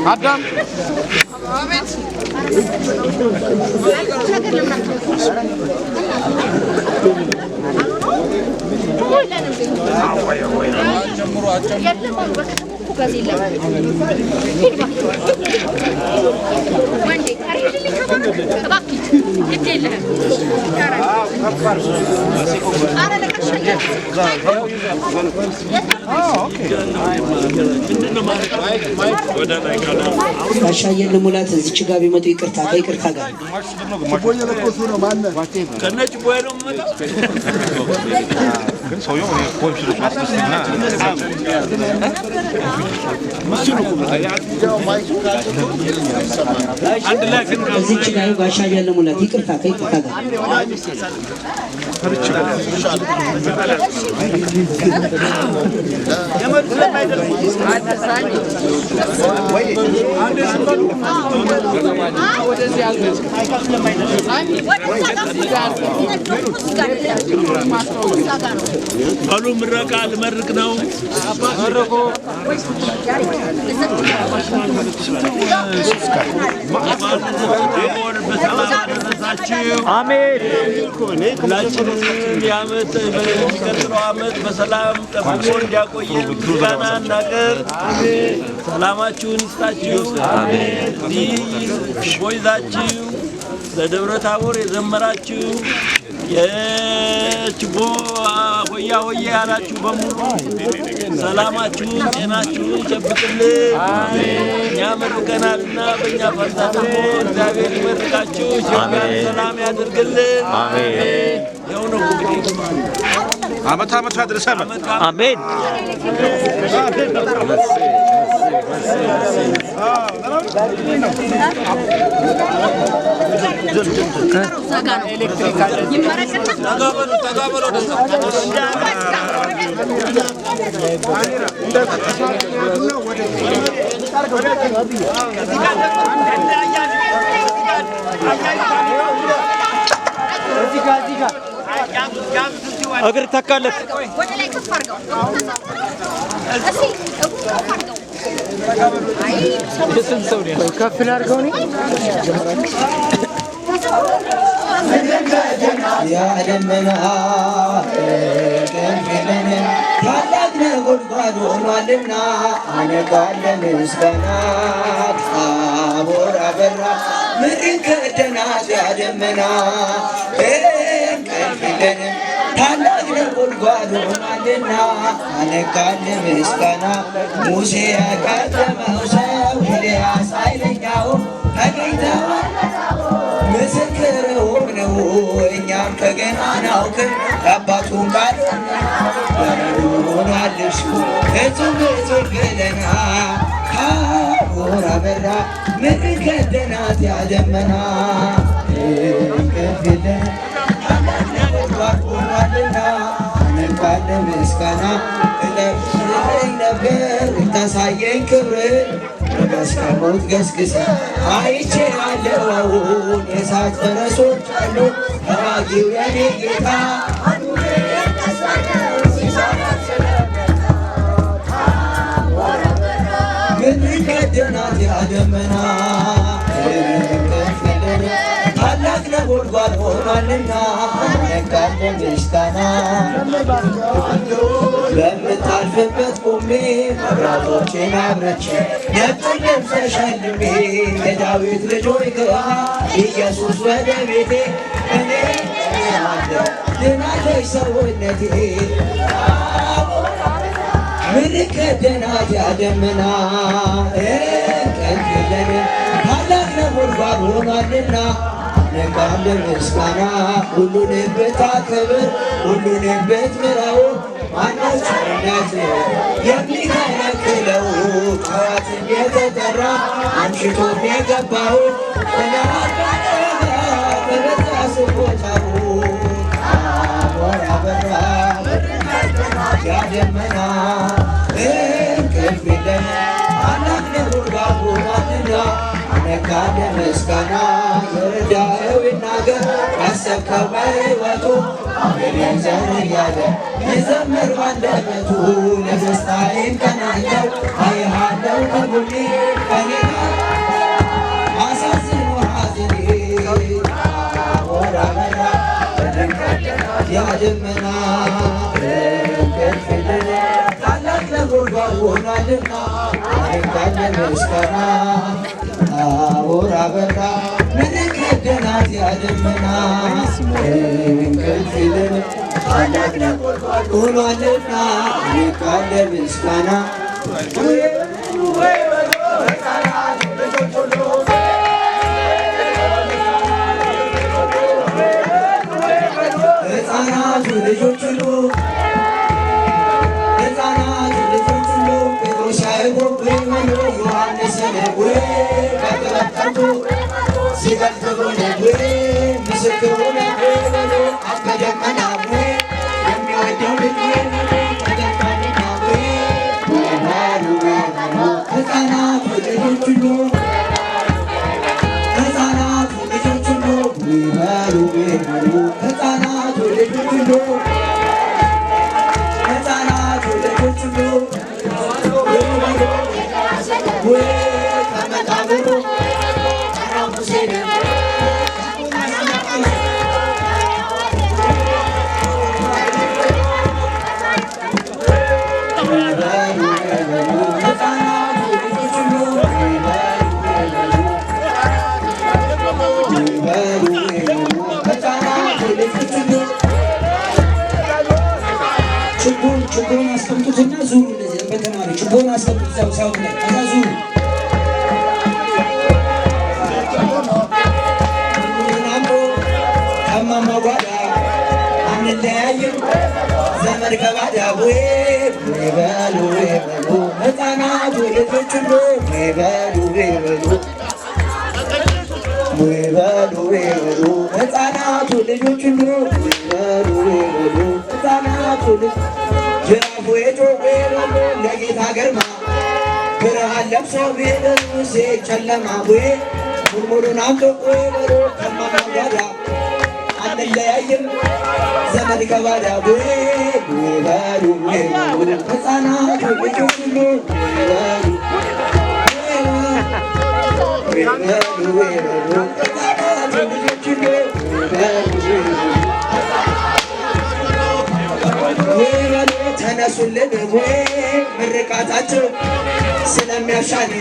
Adam. Ahmet. አሻየን ሙላት እዚች ጋር ቢመጡ ይቅርታ ከይቅርታ ጋር ቦየ ለቆሱ ነው ማነው ከነጭ ቦየ ነው መጣ ግን ሰውየው እኔ ኮንፊውዝ ማስተስና አንድ ላይ ግን እዚች ጋር ባሻየን ሙላት ይቅርታ ከይቅርታ ጋር ባሉ ምረቃ ልመርቅ ነው መረቆ አሜን ያመት በሚቀጥለው አመት በሰላም ጠብቆ እንዲያቆየን ምስጋና እናቀርብ። አሜን። ሰላማችሁን ይስጣችሁ። አሜን። ይይዛችሁ ለደብረ ታቦር የዘመራችሁ የችቦ ሆያ ሆያ ያላችሁ በሙሉ ሰላማችሁን ጤናችሁን ይጠብቅልን። እኛ መርቀናልና በእኛ ፈንታ ደግሞ እግዚአብሔር ይመርቃችሁ። ኢትዮጵያን ሰላም ያድርግልን። ይኸው ነው እንግዲህ አመት አመት ያድርሰን። አሜን። እግር ተካለት ወደ ላይ ከፍ አድርገው ከፍ ላድርገው እኔ ያ ደመና ከንፈለነ ታላቅ ነጎድጓድ ሆኗልና አነቃለ ምስጋና ታቦር አበራ ምድርን ከደናት ያ ደመና ከንፈለነ ታላቅ ነጎድጓድ ሆኗልና አነቃለ ምስጋና ሙሴ ያቀደመው ሰው ኤልያስ ኃይለኛው ተገኝተዋል ምስክር ሆነው እኛም ከገናናው ከአባቱን ቃል ሆኗል እርሱ እጹብ እጹብ ብለና ታቦር አበራ ምድርን ከደናት ያ ደመና ከፊለን ታላቅ ነጎድጓድ ሆኗልና አነቃለ ምስጋና እጠብቀኝ ነበር ልታሳየኝ ክብር እስከ ሞት ገስግሰ አይቼ ያለው አሁን የእሳት ፈረሶች አሉ ተዋጊው የኔ ጌታ ምድርን ከደናት ያ ደመና ታላቅ ነጎድጓድ ሆኗልና አነቃለ ምስጋና በምታልፍበት ቆሜ መብራቶቼን አብረቼ ነጭ ልብስ ተሸልሜ የዳዊት ልጅ ሆይ ግባ ኢየሱስ ወደ ቤቴ እኔ ድናለች ሰውነቴ ምድርን ከደናት ያ ደመና ቀንለኔ ታላቅ ነጎድጓድ ሆኗልና አነቃለ ምስጋና ሁሉንም ብታከብር ሁሉንም ብትምረው ማነው ቸርነት የሚከለክለው? ጠዋትም የተጠራ አምሽቶም የገባው በበዛ ስቦታው ታቦር አበራ ደመና እንቅልፍ የለም ታላቅ ነጎድጓድ ሆኗልና ነጋደ ምስጋና የረዳኸው ይናገር ያሰብከው በሕይወቱ አቤኔዘር እያለ ይዘምር ባንደበቱ ለደስታዬም ቀናለው አይሃለው ከጎኔ ከኔ ጋር አሳዝኖ ሐዘኔ ወራ መራ ያ ደመና እንቅልፍ የለም ታላቅ ነጎድጓድ ሆኗልና ነጋደ ምስጋና አቦራ በራ ምድር ከደናት ያ ደመና እንቅልፍ የለም ታላቅ ነጎድጓድ ሆኗልና ነጋደ ምስጋና ሕፃናቱ ልጆች ሁሉ ሕፃናቱ ልጆች ሁሉ ጴጥሮስ ያዕቆብ በይመኑ ዮሐንስን በተበጠርኩ ሲገልጥ ሆነ ምስክር ሆነ አብ በደመና የሚወደው ልጅ ተገናኝና ሕፃናቱ ልጆች ሁሉ ሕፃናቱ ልጆች ሁሉ ይበሉ ይበሉ ሕፃናቱ ልጆች ሁሉ ሕፃናቱ ልጆች ሁሉ ከመቃብሩ ችቦን አስቀምጡትና ዙሩ። እንደዚህ በተማሪ ችቦን አስቀምጡት እዛው ሳውት ላይ ከዛ ዙሩ። ከማማ ጓዳ አንለያይም ዘመድ ከባዳ በሉ በሉ ሕፃናቱ ልጆች ሁሉ በሉ በሉ በሉ በሉ ሕፃናቱ ልጆች ሁሉ በሉ በሉ ሕፃናቱ ጅራፉ የጮኸ በሉ ለጌታ ግርማ ብርሃን ለብሶ ቤደሙሴ ጨለማ ሙርሙሩን አምጦ በሉ ከማማ ጓዳ አንለያይም ዘመድ ከባዳ በሉ በሉ ሕፃናቱ ልጆች ሁሉ ተነሱልን ምርቃታቸው ስለሚያሻን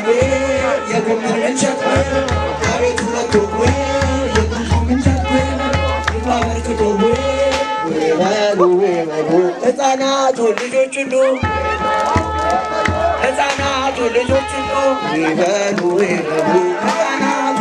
የጎመን ምንቸት አቤት ሁለቱ የጉንፋ ምንቸት ይባበርክቶ በሉ በሉ ሕፃናቱ ልጆች ሁሉ ሕፃናቱ ልጆች ሁሉ ይበሉ ይበሉ ሕፃናቱ